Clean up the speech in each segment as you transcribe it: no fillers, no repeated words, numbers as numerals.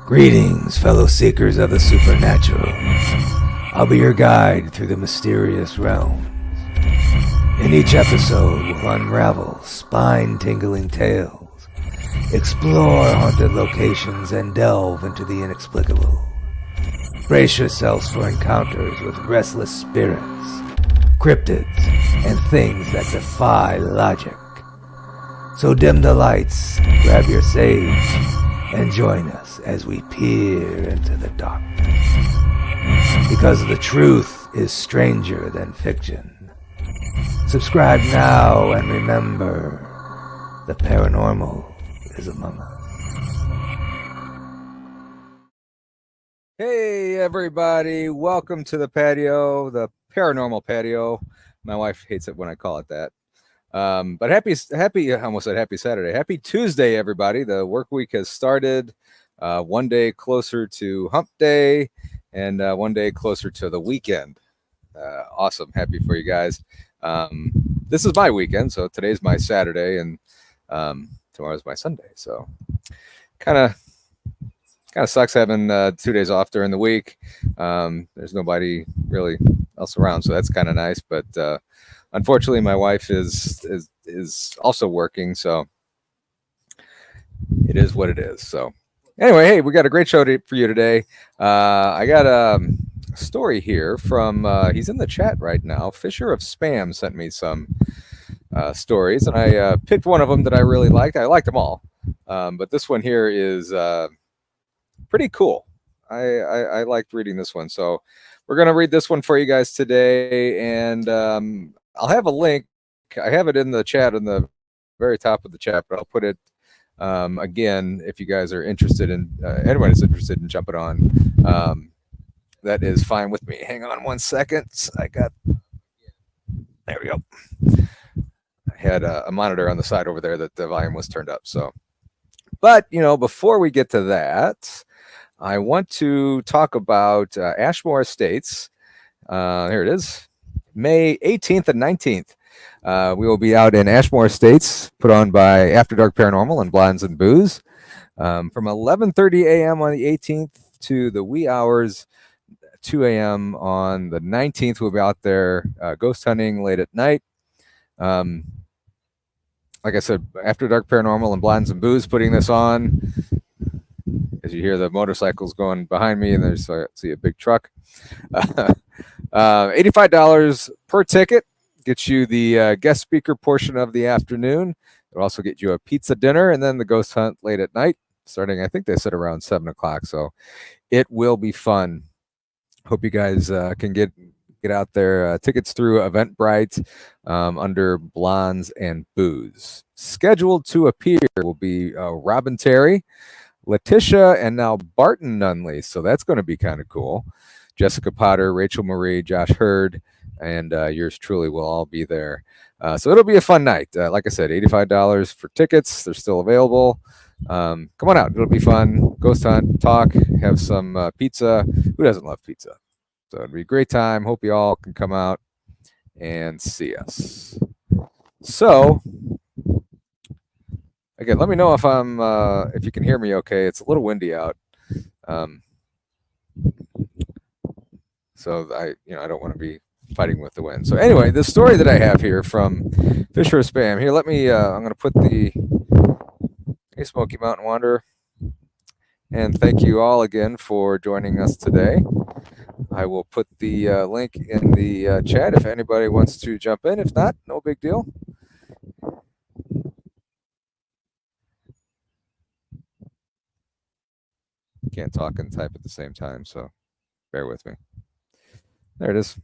Greetings, fellow seekers of the supernatural. I'll be your guide through the mysterious realm. In each episode, we'll unravel spine-tingling tales, explore haunted locations, and delve into the inexplicable. Brace yourselves for encounters with restless spirits, cryptids, and things that defy logic. So dim the lights, grab your sage, and join us as we peer into the darkness. Because the truth is stranger than fiction. Subscribe now and remember, the paranormal is among us. Hey everybody, welcome to the patio, the paranormal patio. My wife hates it when I call it that. But happy, I almost said happy Saturday. Happy Tuesday, everybody. The work week has started. One day closer to hump day and one day closer to the weekend. Awesome. Happy for you guys. This is my weekend, so today's my Saturday and tomorrow's my Sunday. So kind of sucks having 2 days off during the week. There's nobody really else around, so that's kind of nice. But unfortunately, my wife is also working, so it is what it is. So anyway, hey, we got a great show for you today. I got a story here from he's in the chat right now. Fisherofspam sent me some stories, and I picked one of them that I really liked. I liked them all, but this one here is pretty cool. I liked reading this one, so we're gonna read this one for you guys today, and I'll have a link. I have it in the chat in the very top of the chat, but I'll put it again if you guys are interested in anyone is interested in jumping on. That is fine with me. Hang on 1 second. There we go. I had a monitor on the side over there that the volume was turned up. So, but before we get to that, I want to talk about Ashmore Estates. Here it is. May 18th and 19th. We will be out in Ashmore Estates, put on by After Dark Paranormal and Blinds and Booze, from 11:30 a.m. on the 18th to the wee hours, 2 a.m. on the 19th. We'll be out there ghost hunting late at night. Like I said, After Dark Paranormal and Blinds and Booze putting this on. As you hear the motorcycles going behind me, and there's I see a big truck. $85 per ticket gets you the guest speaker portion of the afternoon. It'll also get you a pizza dinner and then the ghost hunt late at night, starting, I think they said around 7 o'clock. So it will be fun. Hope you guys can get out there. Tickets through Eventbrite under Blondes and Booze. Scheduled to appear will be Robin Terry, Letitia, and now Barton Nunley. So that's going to be kind of cool. Jessica Potter, Rachel Marie, Josh Hurd, and yours truly will all be there. So it'll be a fun night. Like I said, $85 for tickets. They're still available. Come on out. It'll be fun. Ghost hunt, talk, have some pizza. Who doesn't love pizza? So it'll be a great time. Hope you all can come out and see us. So again, let me know if you can hear me okay. It's a little windy out. So I don't want to be fighting with the wind. So anyway, the story that I have here from Fisherofspam. Here, let me. I'm going to put the Smoky Mountain Wanderer, and thank you all again for joining us today. I will put the link in the chat if anybody wants to jump in. If not, no big deal. Can't talk and type at the same time, so bear with me. There it is.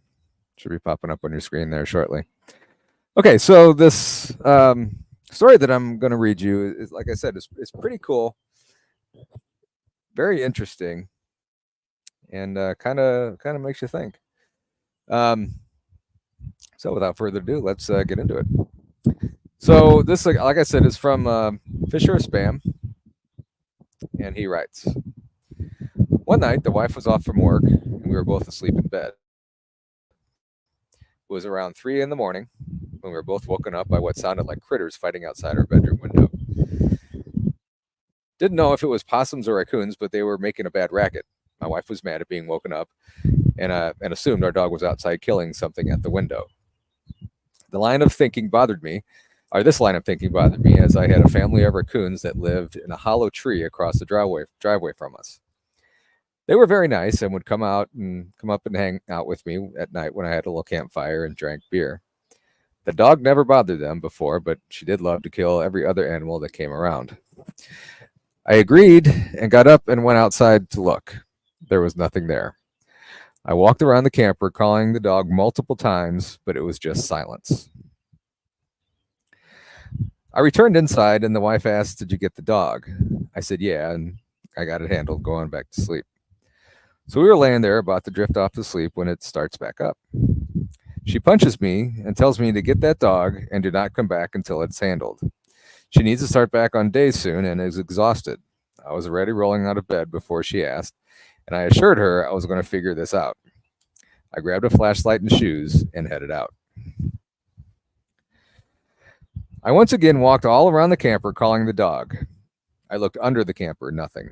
Should be popping up on your screen there shortly. Okay, so this story that I'm going to read you is, like I said, it's pretty cool, very interesting, and kind of makes you think. So without further ado, let's get into it. So this, like I said, is from Fisherofspam, and he writes, one night the wife was off from work, and we were both asleep in bed. It was around 3 a.m. when we were both woken up by what sounded like critters fighting outside our bedroom window. Didn't know if it was possums or raccoons, but they were making a bad racket. My wife was mad at being woken up and assumed our dog was outside killing something at the window. This line of thinking bothered me as I had a family of raccoons that lived in a hollow tree across the driveway from us. They were very nice and would come up and hang out with me at night when I had a little campfire and drank beer. The dog never bothered them before, but she did love to kill every other animal that came around. I agreed and got up and went outside to look. There was nothing there. I walked around the camper calling the dog multiple times, but it was just silence. I returned inside and the wife asked, "Did you get the dog?" I said, "Yeah," and I got it handled, going back to sleep. So we were laying there about to drift off to sleep when it starts back up. She punches me and tells me to get that dog and do not come back until it's handled. She needs to start back on days soon and is exhausted. I was already rolling out of bed before she asked, and I assured her I was going to figure this out. I grabbed a flashlight and shoes and headed out. I once again walked all around the camper calling the dog. I looked under the camper, nothing.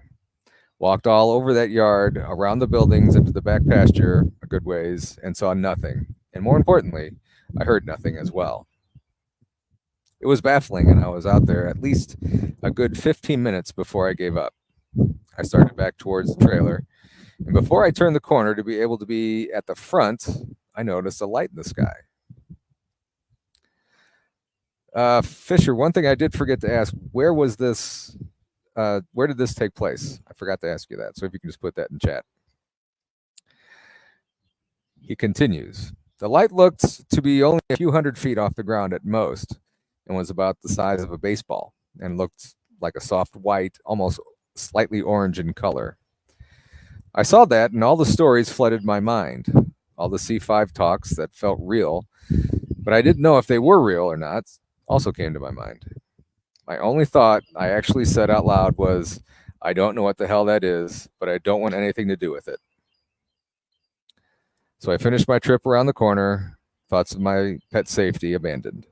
Walked all over that yard, around the buildings, into the back pasture a good ways, and saw nothing. And more importantly, I heard nothing as well. It was baffling, and I was out there at least a good 15 minutes before I gave up. I started back towards the trailer, and before I turned the corner to be able to be at the front, I noticed a light in the sky. Fisher, one thing I did forget to ask, where did this take place? I forgot to ask you that, so if you can just put that in chat. He continues. The light looked to be only a few hundred feet off the ground at most, and was about the size of a baseball, and looked like a soft white, almost slightly orange in color. I saw that, and all the stories flooded my mind, all the C5 talks that felt real, but I didn't know if they were real or not, also came to my mind. My only thought I actually said out loud was, "I don't know what the hell that is, but I don't want anything to do with it." So I finished my trip around the corner, thoughts of my pet safety abandoned.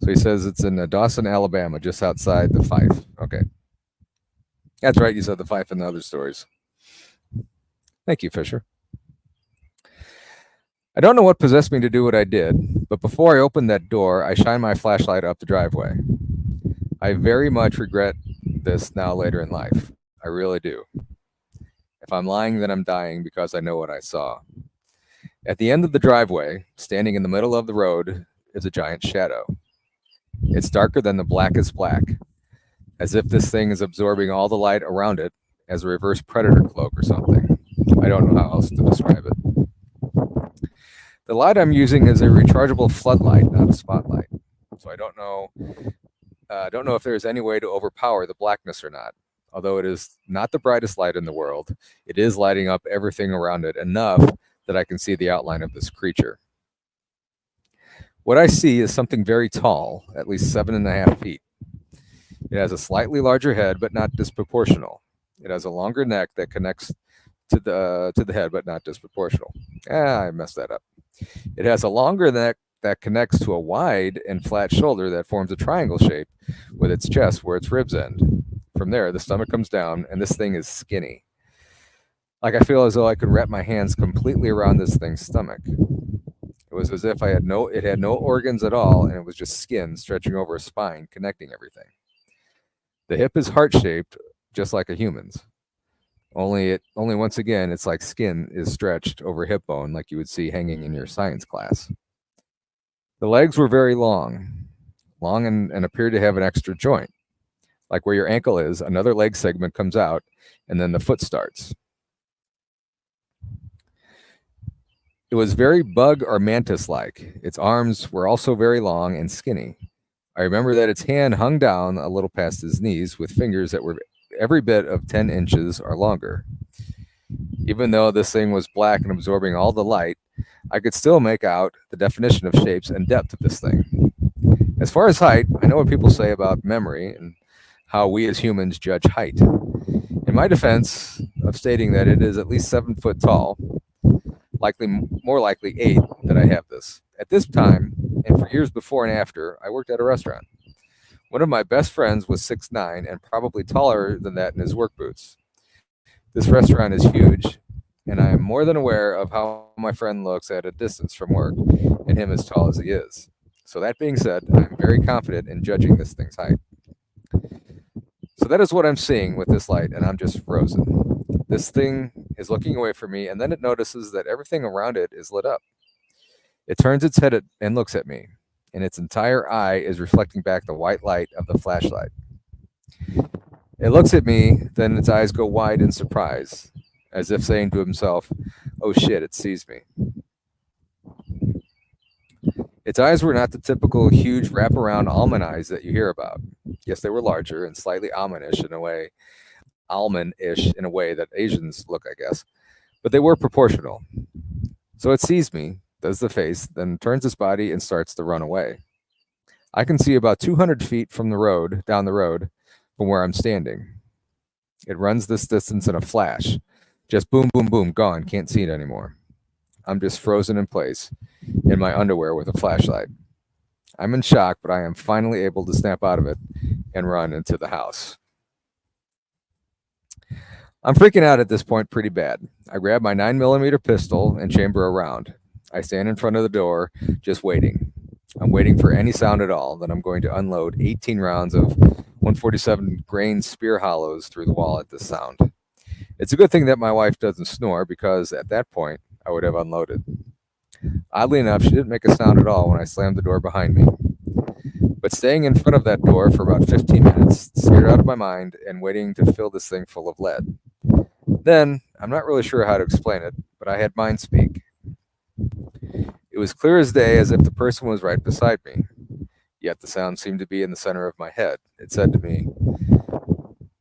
So he says it's in Dawson, Alabama, just outside the Fife. Okay. That's right, you said the Fife and the other stories. Thank you, Fisher. I don't know what possessed me to do what I did, but before I opened that door, I shined my flashlight up the driveway. I very much regret this now later in life. I really do. If I'm lying, then I'm dying because I know what I saw. At the end of the driveway, standing in the middle of the road, is a giant shadow. It's darker than the blackest black, as if this thing is absorbing all the light around it as a reverse predator cloak or something. I don't know how else to describe it. The light I'm using is a rechargeable floodlight, not a spotlight. So I don't know if there's any way to overpower the blackness or not. Although it is not the brightest light in the world, it is lighting up everything around it enough that I can see the outline of this creature. What I see is something very tall, at least 7.5 feet. It has a slightly larger head, but not disproportional. It has a longer neck that connects to the head, but not disproportional. I messed that up. It has a longer neck that connects to a wide and flat shoulder that forms a triangle shape with its chest where its ribs end. From there, the stomach comes down, and this thing is skinny. Like I feel as though I could wrap my hands completely around this thing's stomach. It was as if it had no organs at all, and it was just skin stretching over a spine, connecting everything. The hip is heart-shaped, just like a human's. Only once again, it's like skin is stretched over hip bone, like you would see hanging in your science class. The legs were very long and appeared to have an extra joint. Like where your ankle is, another leg segment comes out, and then the foot starts. It was very bug or mantis-like. Its arms were also very long and skinny. I remember that its hand hung down a little past his knees with fingers that were every bit of 10 inches or longer. Even though this thing was black and absorbing all the light, I could still make out the definition of shapes and depth of this thing. As far as height, I know what people say about memory and how we as humans judge height. In my defense of stating that it is at least 7 foot tall, more likely 8, that I have this. At this time, and for years before and after, I worked at a restaurant. One of my best friends was 6'9" and probably taller than that in his work boots. This restaurant is huge, and I am more than aware of how my friend looks at a distance from work, and him as tall as he is. So, that being said, I'm very confident in judging this thing's height. So, that is what I'm seeing with this light, and I'm just frozen. This thing is looking away from me, and then it notices that everything around it is lit up. It turns its head and looks at me, and its entire eye is reflecting back the white light of the flashlight. It looks at me, then its eyes go wide in surprise, as if saying to himself, "Oh shit, it sees me." Its eyes were not the typical huge wraparound almond eyes that you hear about. Yes, they were larger and slightly almond-ish in a way that Asians look, I guess, but they were proportional. So it sees me, does the face, then turns its body and starts to run away. I can see about 200 feet from the road, down the road, from where I'm standing. It runs this distance in a flash. Just boom, boom, boom, gone, can't see it anymore. I'm just frozen in place, in my underwear with a flashlight. I'm in shock, but I am finally able to snap out of it and run into the house. I'm freaking out at this point pretty bad. I grab my 9mm pistol and chamber a round. I stand in front of the door, just waiting. I'm waiting for any sound at all. Then I'm going to unload 18 rounds of 147 grain spear hollows through the wall at this sound. It's a good thing that my wife doesn't snore, because at that point, I would have unloaded. Oddly enough, she didn't make a sound at all when I slammed the door behind me. But staying in front of that door for about 15 minutes, scared out of my mind, and waiting to fill this thing full of lead. Then, I'm not really sure how to explain it, but I had mind speak. It was clear as day, as if the person was right beside me. Yet the sound seemed to be in the center of my head. It said to me,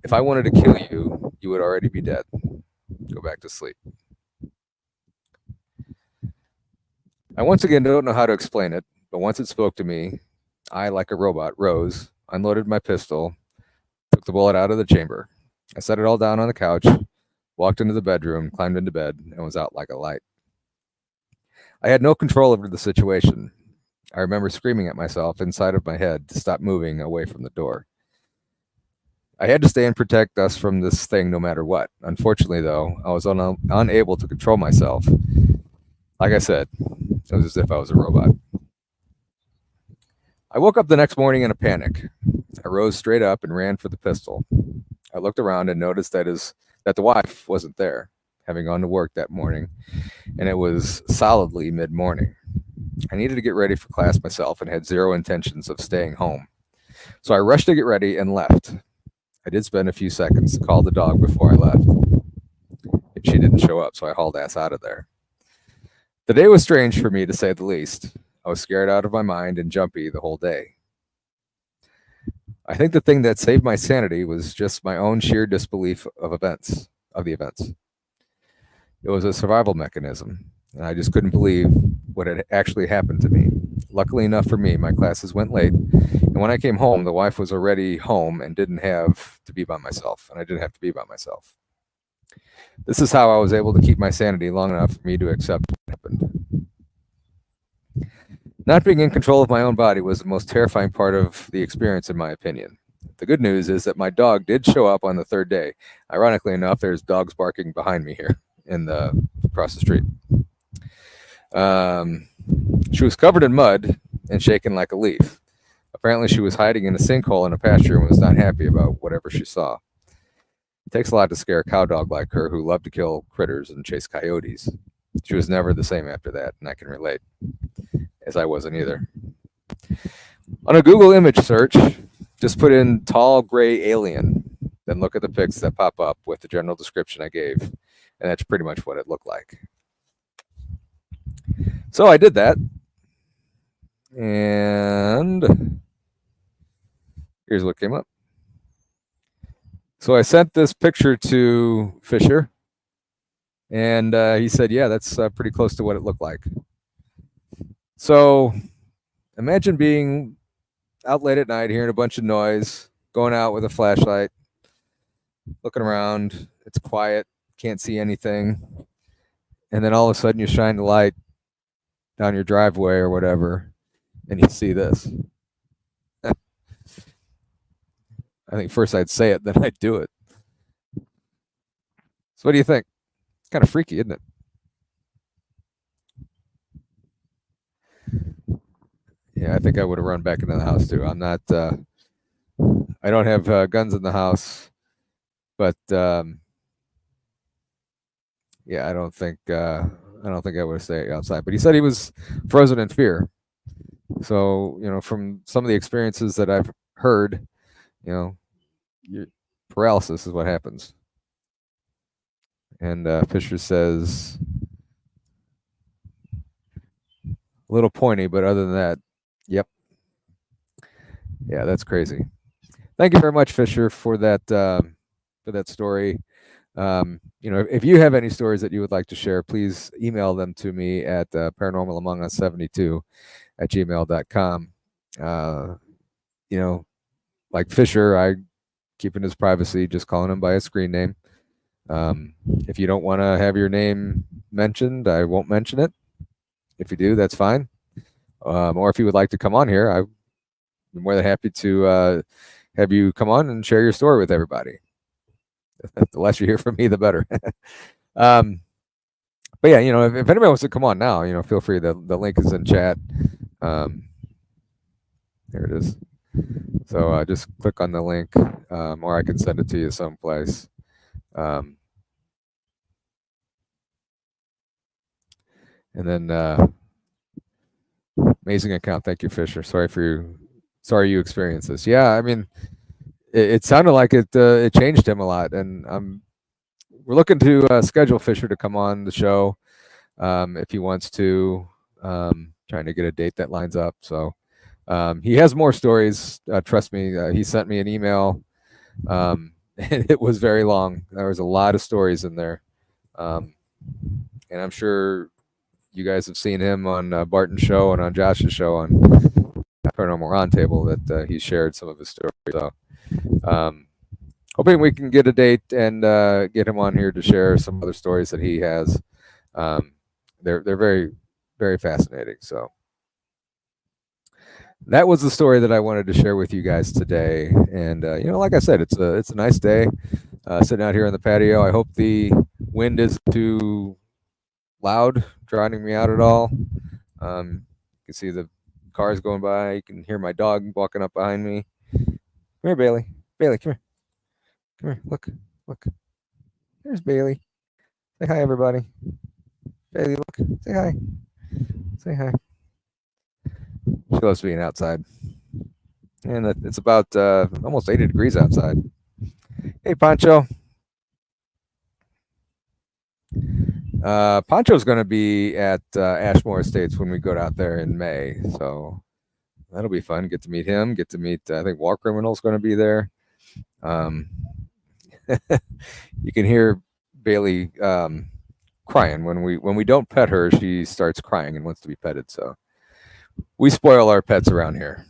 "If I wanted to kill you, you would already be dead. Go back to sleep." I once again don't know how to explain it, but once it spoke to me, I, like a robot, rose, unloaded my pistol, took the bullet out of the chamber. I set it all down on the couch, walked into the bedroom, climbed into bed, and was out like a light. I had no control over the situation. I remember screaming at myself inside of my head to stop moving away from the door. I had to stay and protect us from this thing no matter what. Unfortunately, though, I was unable to control myself. Like I said, it was as if I was a robot. I woke up the next morning in a panic. I rose straight up and ran for the pistol. I looked around and noticed that the wife wasn't there, having gone to work that morning, and it was solidly mid-morning. I needed to get ready for class myself and had zero intentions of staying home. So I rushed to get ready and left. I did spend a few seconds to call the dog before I left. She didn't show up, so I hauled ass out of there. The day was strange for me, to say the least. I was scared out of my mind and jumpy the whole day. I think the thing that saved my sanity was just my own sheer disbelief of the events. It was a survival mechanism, and I just couldn't believe what had actually happened to me. Luckily enough for me, my classes went late, and when I came home, the wife was already home and didn't have to be by myself, and I didn't have to be by myself. This is how I was able to keep my sanity long enough for me to accept what happened. Not being in control of my own body was the most terrifying part of the experience, in my opinion. The good news is that my dog did show up on the third day. Ironically enough, there's dogs barking behind me here across the street. She was covered in mud and shaken like a leaf. Apparently, she was hiding in a sinkhole in a pasture and was not happy about whatever she saw. It takes a lot to scare a cow dog like her, who loved to kill critters and chase coyotes. She was never the same after that, and I can relate, as I wasn't either. On a Google image search, just put in tall gray alien, then look at the pics that pop up with the general description I gave, and that's pretty much what it looked like. So I did that, and here's what came up. So I sent this picture to Fisher, and he said, yeah, that's pretty close to what it looked like. So imagine being out late at night, hearing a bunch of noise, going out with a flashlight, looking around. It's quiet, can't see anything. And then all of a sudden you shine the light down your driveway or whatever, and you see this. I think first I'd say it, then I'd do it. So what do you think? It's kind of freaky, isn't it? Yeah, I think I would have run back into the house too. I'm not. I don't have guns in the house, but yeah, I don't think I would stay outside. But he said he was frozen in fear. So from some of the experiences that I've heard, your paralysis is what happens. And Fisher says a little pointy, but other than that, yep. Yeah, that's crazy. Thank you very much, Fisher, for that story. If you have any stories that you would like to share, please email them to me at paranormalamongus72@gmail.com. Like Fisher, I keeping his privacy, just calling him by his screen name. If you don't want to have your name mentioned, I won't mention it. If you do, that's fine. Or if you would like to come on here, I'd be more than happy to have you come on and share your story with everybody. The less you hear from me, the better. But yeah, if anybody wants to come on now, feel free. The link is in chat. There it is. So just click on the link, or I can send it to you someplace. And then amazing account. Thank you, Fisher. Sorry you experienced this. Yeah, I mean, it sounded like it changed him a lot, and we're looking to schedule Fisher to come on the show if he wants to. Trying to get a date that lines up. So he has more stories. Trust me. He sent me an email, and it was very long. There was a lot of stories in there, and I'm sure you guys have seen him on Barton's show and on Josh's show on Paranormal Roundtable that he shared some of his stories. So hoping we can get a date and get him on here to share some other stories that he has. They're very, very fascinating. So that was the story that I wanted to share with you guys today. And like I said, it's a nice day sitting out here on the patio. I hope the wind isn't too loud, drowning me out at all. You can see the cars going by. You can hear my dog walking up behind me. Come here, Bailey. Bailey, come here. Come here. Look. There's Bailey. Say hi, everybody. Bailey, look. Say hi. Say hi. She loves being outside. And it's about almost 80 degrees outside. Hey, Pancho. Pancho's going to be at Ashmore Estates when we go out there in May. So that'll be fun. Get to meet him. Get to meet, I think, War Criminal's going to be there. You can hear Bailey crying when we don't pet her. She starts crying and wants to be petted. So we spoil our pets around here,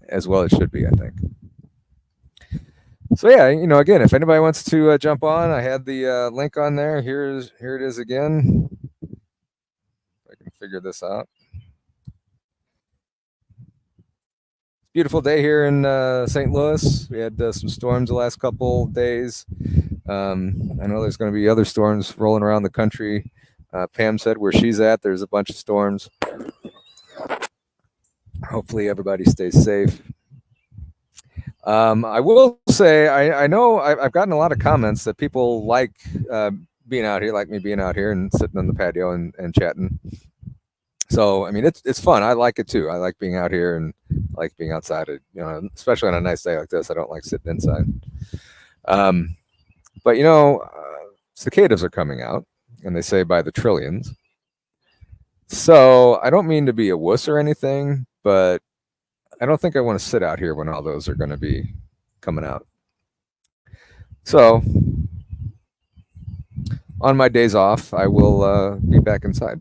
as well as should be, I think. So yeah, again, if anybody wants to jump on, I had the link on there. Here it is again. If I can figure this out. Beautiful day here in St. Louis. We had some storms the last couple days. I know there's going to be other storms rolling around the country. Pam said where she's at, there's a bunch of storms. Hopefully everybody stays safe. I will say, I know I've gotten a lot of comments that people like being out here, like me being out here and sitting on the patio and chatting. So, I mean, it's fun. I like it too. I like being out here and I like being outside, especially on a nice day like this. I don't like sitting inside. But, cicadas are coming out, and they say by the trillions. So I don't mean to be a wuss or anything, but I don't think I want to sit out here when all those are going to be coming out. So on my days off, I will be back inside.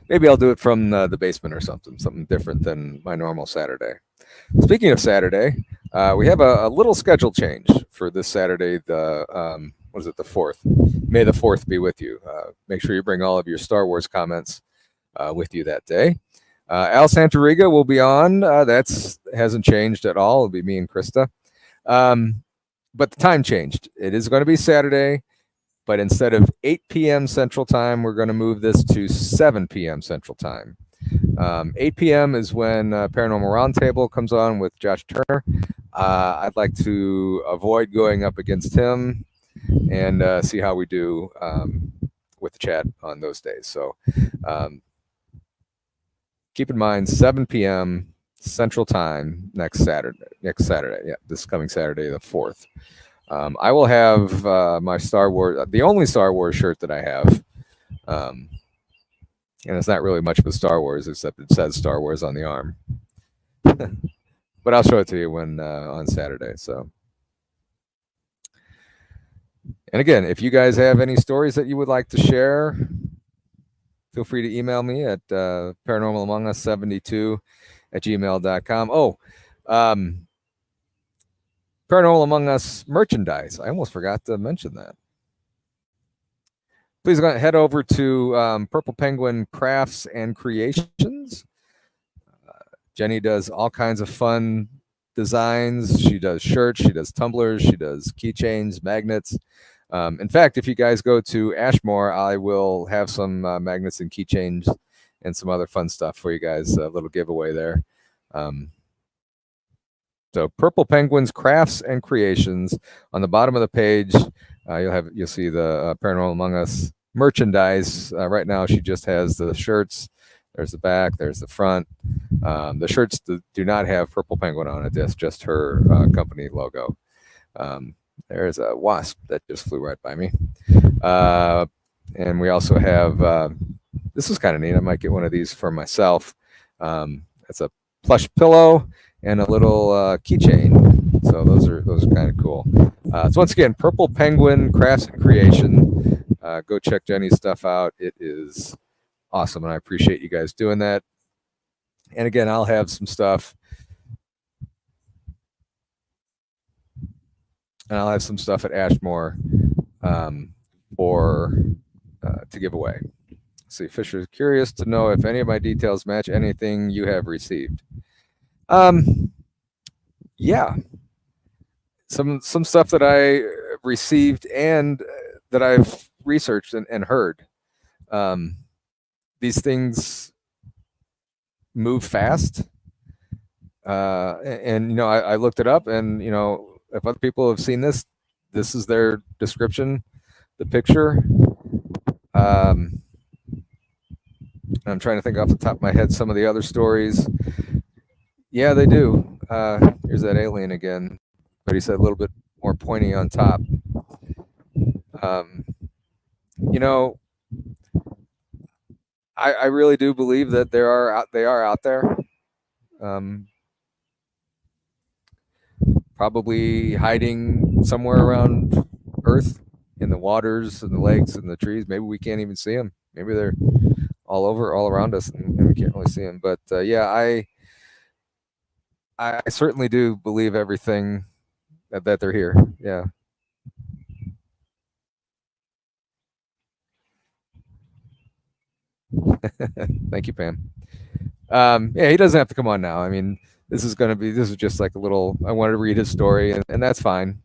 Maybe I'll do it from the basement or something different than my normal Saturday. Speaking of Saturday, we have a little schedule change for this Saturday, the 4th. May the 4th be with you. Make sure you bring all of your Star Wars comments with you that day. Al Santariga will be on. That's hasn't changed at all. It'll be me and Krista. But the time changed. It is going to be Saturday, but instead of 8 p.m. Central Time, we're going to move this to 7 p.m. Central Time. 8 p.m. is when Paranormal Roundtable comes on with Josh Turner. I'd like to avoid going up against him and see how we do with the chat on those days. So keep in mind, 7 p.m. Central Time next Saturday. Yeah, this coming Saturday, the 4th. I will have my Star Wars, the only Star Wars shirt that I have. And it's not really much of a Star Wars, except it says Star Wars on the arm. But I'll show it to you when on Saturday. So, and again, if you guys have any stories that you would like to share, feel free to email me at paranormalamongus72@gmail.com. Oh, Paranormal Among Us merchandise. I almost forgot to mention that. Please head over to Purple Penguin Crafts and Creations. Jenny does all kinds of fun designs. She does shirts, she does tumblers, she does keychains, magnets. In fact, if you guys go to Ashmore, I will have some magnets and keychains and some other fun stuff for you guys. A little giveaway there. So Purple Penguins Crafts and Creations. On the bottom of the page, you'll see the Paranormal Among Us merchandise. Right now, she just has the shirts. There's the back. There's the front. The shirts do not have Purple Penguin on it. It's just her company logo. There's a wasp that just flew right by me. And we also have, this is kind of neat. I might get one of these for myself. It's a plush pillow and a little keychain. So those are kind of cool. So once again, Purple Penguin Crafts and Creation. Go check Jenny's stuff out. It is awesome, and I appreciate you guys doing that. And again, I'll have some stuff. And I'll have some stuff at Ashmore to give away. Let's see, Fisher is curious to know if any of my details match anything you have received. Yeah, some stuff that I received and that I've researched and heard. These things move fast, and you know, I looked it up, and you know, if other people have seen this is their description, the picture. I'm trying to think off the top of my head some of the other stories. Yeah, they do. Here's that alien again, but he said a little bit more pointy on top. You know, I really do believe that they are out there. Probably hiding somewhere around Earth, in the waters and the lakes and the trees. Maybe we can't even see them. Maybe they're all around us, and we can't really see them. But yeah, I certainly do believe everything that they're here. Yeah. Thank you, Pam. Yeah, he doesn't have to come on now. I mean, this is just like a little, I wanted to read his story, and that's fine.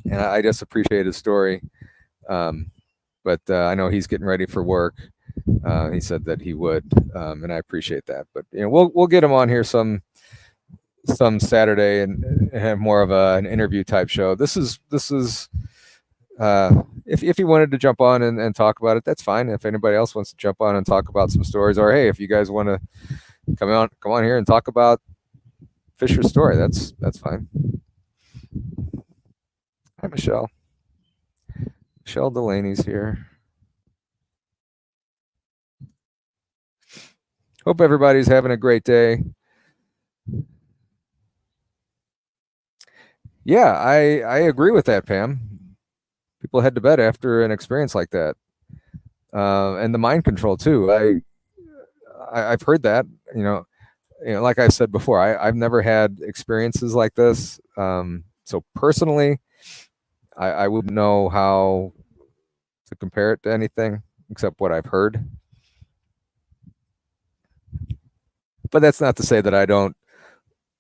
And I just appreciate his story. But I know he's getting ready for work. He said that he would, and I appreciate that. But you know, we'll get him on here some Saturday and have more of an interview type show. This is if he wanted to jump on and talk about it, that's fine. If anybody else wants to jump on and talk about some stories, or hey, if you guys want to come on here and talk about Fisher's story, that's fine. Hi, Michelle. Michelle Delaney's here. Hope everybody's having a great day. Yeah, I agree with that, Pam. People head to bed after an experience like that, and the mind control too. I've heard that. You know, like I said before, I've never had experiences like this. So personally, I wouldn't know how to compare it to anything except what I've heard. But that's not to say that I don't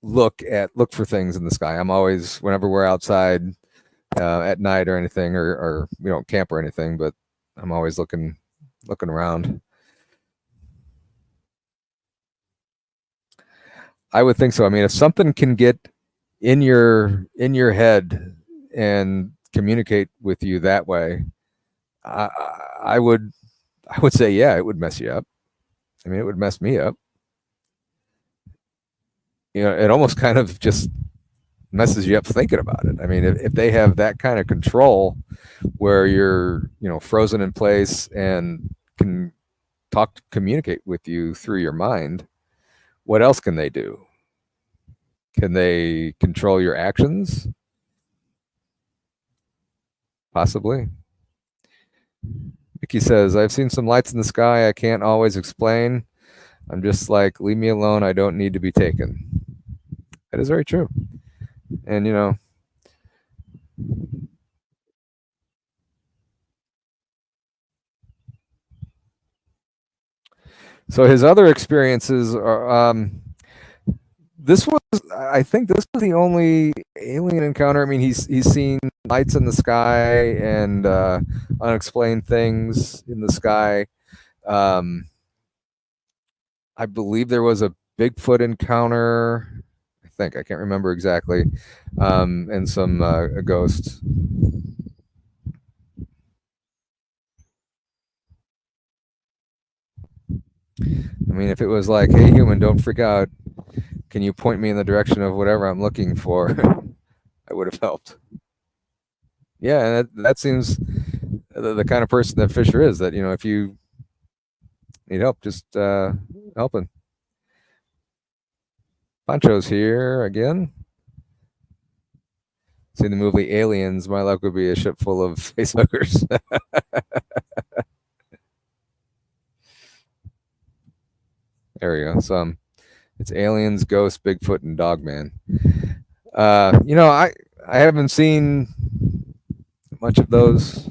look for things in the sky. I'm always, whenever we're outside at night or anything, or we don't camp or anything, but I'm always looking around. I would think so. I mean, if something can get in your head and communicate with you that way, I, I would say, yeah, it would mess you up. I mean, it would mess me up. You know, it almost kind of just messes you up thinking about it. I mean, if they have that kind of control where you're, frozen in place and can communicate with you through your mind, what else can they do? Can they control your actions? Possibly. Mickey says, I've seen some lights in the sky I can't always explain. I'm just like, leave me alone. I don't need to be taken. That is very true. And, so his other experiences are, I think this was the only alien encounter. I mean, he's seen lights in the sky and unexplained things in the sky. I believe there was a Bigfoot encounter. I can't remember exactly, and some a ghost. I mean, if it was like, hey, human, don't freak out. Can you point me in the direction of whatever I'm looking for? I would have helped. Yeah, and that seems the kind of person that Fisher is, that, if you need help, just helping. Pancho's here again. See the movie Aliens, my luck would be a ship full of facehuggers. There we go. So it's Aliens, Ghost, Bigfoot, and Dogman. I haven't seen much of those.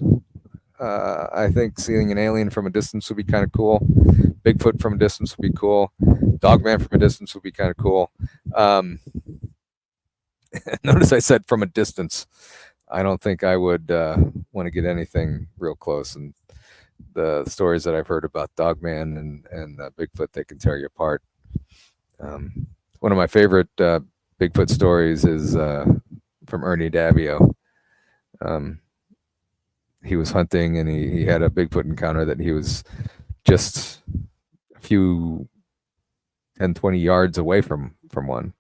I think seeing an alien from a distance would be kind of cool. Bigfoot from a distance would be cool. Dogman from a distance would be kind of cool. Notice I said from a distance. I don't think I would want to get anything real close. And the stories that I've heard about Dogman and Bigfoot, they can tear you apart. One of my favorite Bigfoot stories is from Ernie Davio. He was hunting and he had a Bigfoot encounter that he was just a few 10, 20 yards away from one.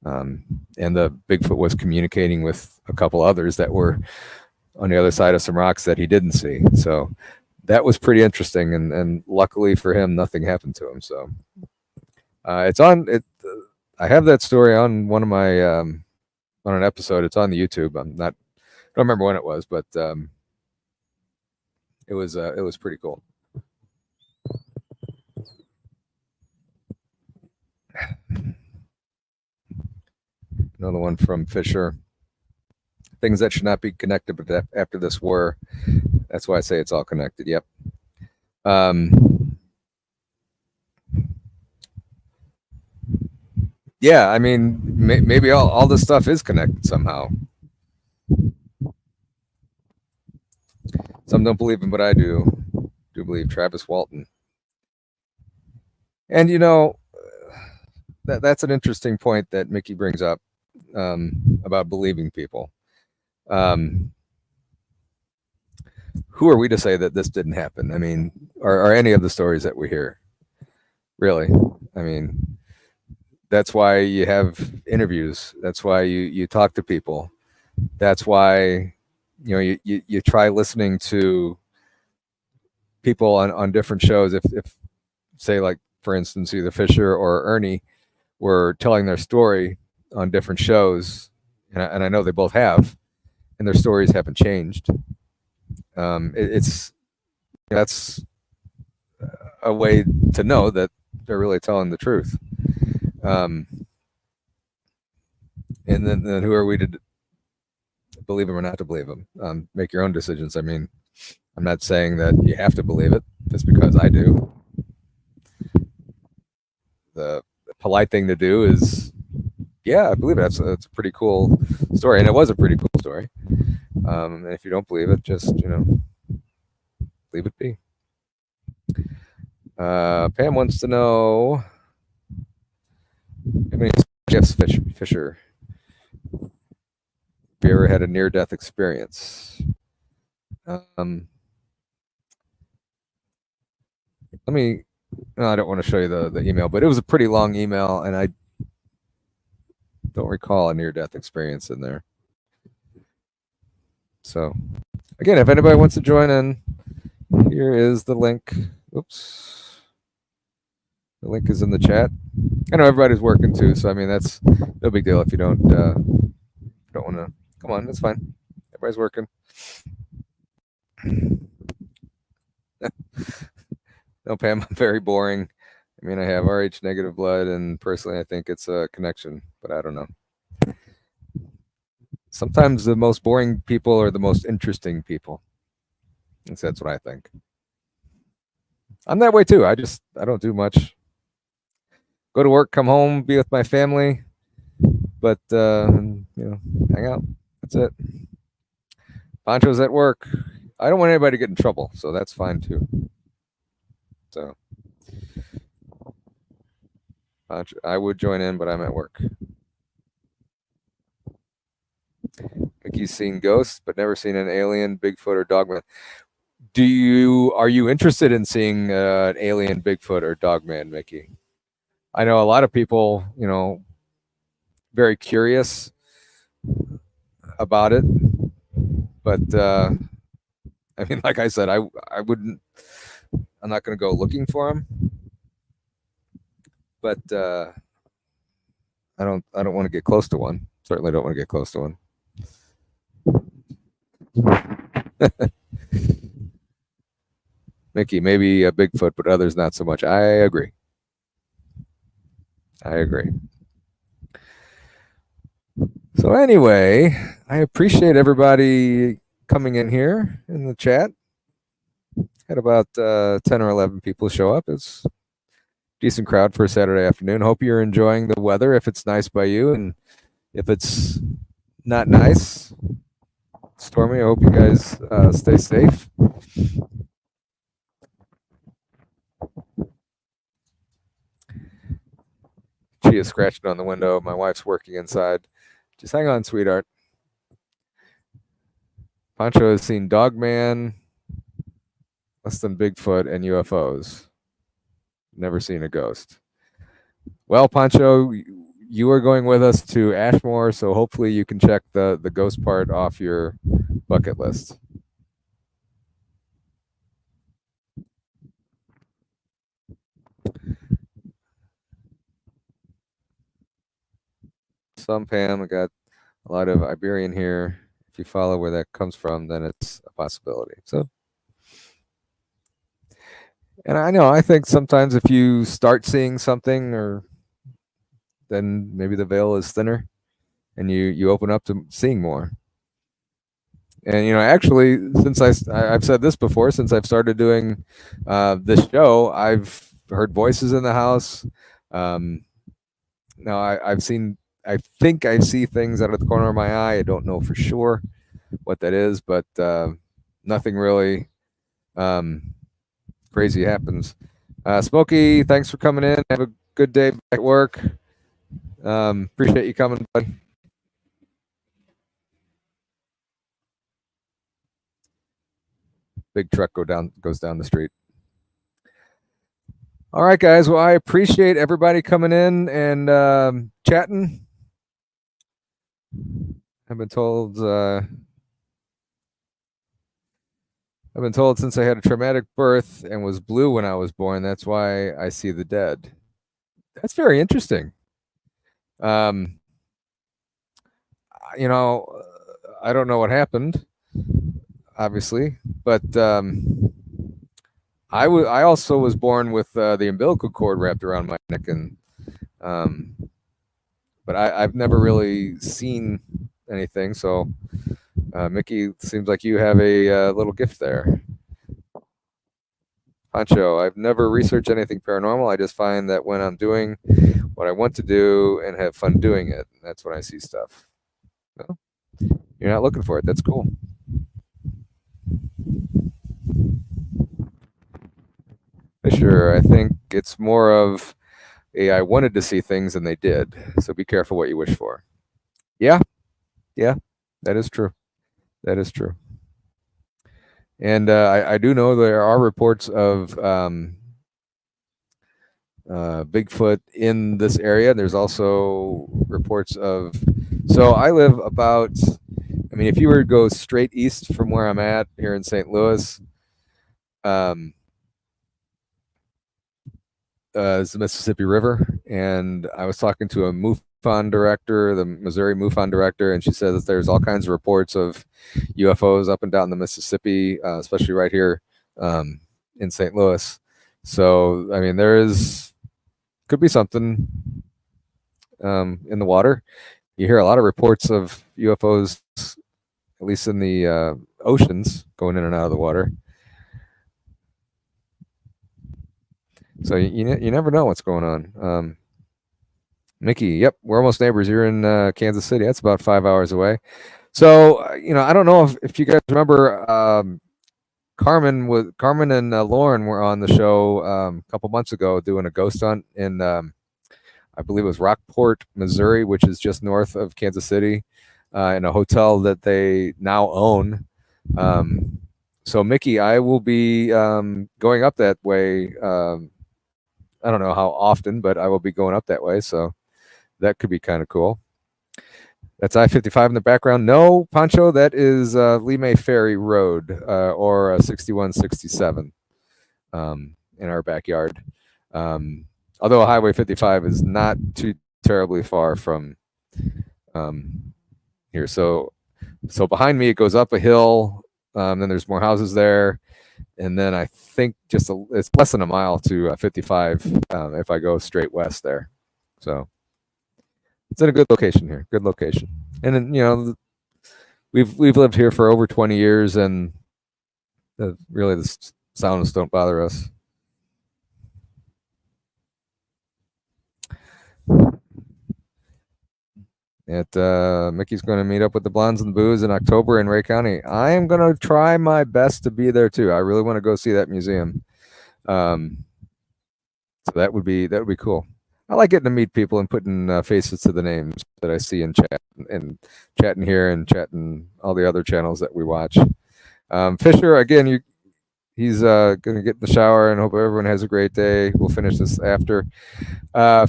And the Bigfoot was communicating with a couple others that were on the other side of some rocks that he didn't see. So that was pretty interesting. And luckily for him, nothing happened to him. So it's on it. I have that story on one of my, on an episode. It's on the YouTube. I don't remember when it was, but it was pretty cool. Another one from Fisher. Things that should not be connected, but after this were. That's why I say it's all connected. Yep. Yeah, I mean, maybe all this stuff is connected somehow. Some don't believe him, but I do believe Travis Walton. And that's an interesting point that Mickey brings up about believing people. Who are we to say that this didn't happen? I mean, are any of the stories that we hear really? I mean, that's why you have interviews. That's why you talk to people. That's why you try listening to people on different shows. If say, like, for instance, either Fisher or Ernie were telling their story on different shows, and I know they both have, and their stories haven't changed. That's a way to know that they're really telling the truth. And then who are we to believe them or not to believe them? Make your own decisions. I mean, I'm not saying that you have to believe it just because I do. polite thing to do is, yeah, I believe it. That's a pretty cool story, and it was a pretty cool story. And if you don't believe it, just leave it be. Pam wants to know, how many gifts, Fisher? Have you ever had a near-death experience? Let me. No, I don't want to show you the email, but it was a pretty long email, and I don't recall a near-death experience in there. So, again, if anybody wants to join in, here is the link. Oops. The link is in the chat. I know everybody's working too, so I mean that's no big deal if you don't want to. Come on, that's fine. Everybody's working. No, Pam, I'm very boring. I mean, I have Rh negative blood, and personally, I think it's a connection, but I don't know. Sometimes the most boring people are the most interesting people. At least that's what I think. I'm that way too. I don't do much. Go to work, come home, be with my family, but hang out. That's it. Pancho's at work. I don't want anybody to get in trouble, so that's fine too. So Pancho, I would join in, but I'm at work. Mickey's seen ghosts, but never seen an alien, Bigfoot, or Dogman. Are you interested in seeing an alien, Bigfoot, or Dogman, Mickey? I know a lot of people, very curious about it, but I mean, like I said, I wouldn't. I'm not going to go looking for them, but I don't want to get close to one. Certainly don't want to get close to one. Mickey, maybe a Bigfoot, but others not so much. I agree. So anyway, I appreciate everybody coming in here in the chat. Had about 10 or 11 people show up. It's a decent crowd for a Saturday afternoon. Hope you're enjoying the weather if it's nice by you, and if it's not nice, stormy, I hope you guys stay safe. She is scratching on the window. My wife's working inside. Just hang on, sweetheart. Pancho has seen Dogman, less than Bigfoot, and UFOs. Never seen a ghost. Well, Pancho, you are going with us to Ashmore, so hopefully you can check the ghost part off your bucket list. Some Pam, I got a lot of Iberian here. If you follow where that comes from, then it's a possibility. So, and I think sometimes if you start seeing something, or then maybe the veil is thinner, and you open up to seeing more. And actually, since I've said this before, since I've started doing this show, I've heard voices in the house. Now I've seen. I think I see things out of the corner of my eye. I don't know for sure what that is, but nothing really crazy happens. Smokey, thanks for coming in. Have a good day back at work. Appreciate you coming, bud. Big truck goes down the street. All right, guys. Well, I appreciate everybody coming in and chatting. I've been told since I had a traumatic birth and was blue when I was born, that's why I see the dead. That's very interesting. I don't know what happened, obviously, but I also was born with the umbilical cord wrapped around my neck, and but I've never really seen anything. So, Mickey, seems like you have a little gift there. Pancho, I've never researched anything paranormal. I just find that when I'm doing what I want to do and have fun doing it, that's when I see stuff. Well, you're not looking for it. That's cool. Sure, I think it's more of I wanted to see things and they did. So be careful what you wish for. Yeah, yeah, that is true. That is true. And I do know there are reports of Bigfoot in this area. There's also reports of. So I live about. I mean, if you were to go straight east from where I'm at here in St. Louis, is the Mississippi River, and I was talking to a MUFON director, the Missouri MUFON director, and she said that there's all kinds of reports of UFOs up and down the Mississippi, especially right here in St. Louis. So, I mean, could be something in the water. You hear a lot of reports of UFOs, at least in the oceans, going in and out of the water. So you never know what's going on. Mickey, yep, we're almost neighbors. You're in Kansas City. That's about 5 hours away. So I don't know if you guys remember Carmen and Lauren were on the show a couple months ago doing a ghost hunt in I believe it was Rockport, Missouri, which is just north of Kansas City, in a hotel that they now own. So Mickey, I will be going up that way. I don't know how often, but I will be going up that way. So that could be kind of cool. That's I-55 in the background. No, Pancho, that is Lemay Ferry Road or 6167 in our backyard. Although Highway 55 is not too terribly far from here. So behind me, it goes up a hill. Then there's more houses there. And then I think it's less than a mile to 55 if I go straight west there. So it's in a good location here. Good location. And then, we've lived here for over 20 years, and really the sounds don't bother us. Mickey's going to meet up with the Blondes and Boos in October in Ray County. I am going to try my best to be there too. I really want to go see that museum. So that would be cool. I like getting to meet people and putting faces to the names that I see in chat and chatting here and chatting all the other channels that we watch. Fisher, again, he's going to get in the shower and hope everyone has a great day. We'll finish this after.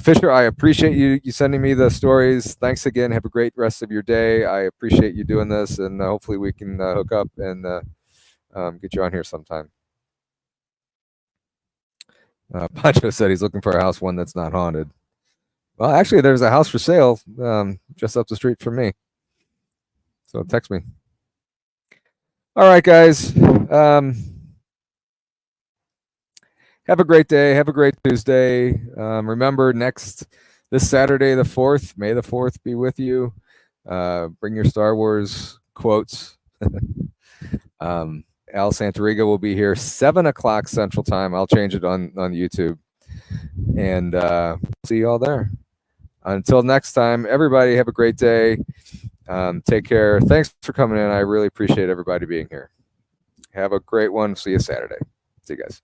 Fisher, I appreciate you sending me the stories. Thanks again. Have a great rest of your day. I appreciate you doing this, and hopefully we can hook up and get you on here sometime. Pancho said he's looking for a house, one that's not haunted. Well, actually, there's a house for sale just up the street from me. So text me. All right, guys. Have a great day. Have a great Tuesday. Remember, this Saturday, the 4th, May the 4th be with you. Bring your Star Wars quotes. Al Santoriga will be here 7 o'clock Central Time. I'll change it on YouTube. And see you all there. Until next time, everybody have a great day. Take care. Thanks for coming in. I really appreciate everybody being here. Have a great one. See you Saturday. See you guys.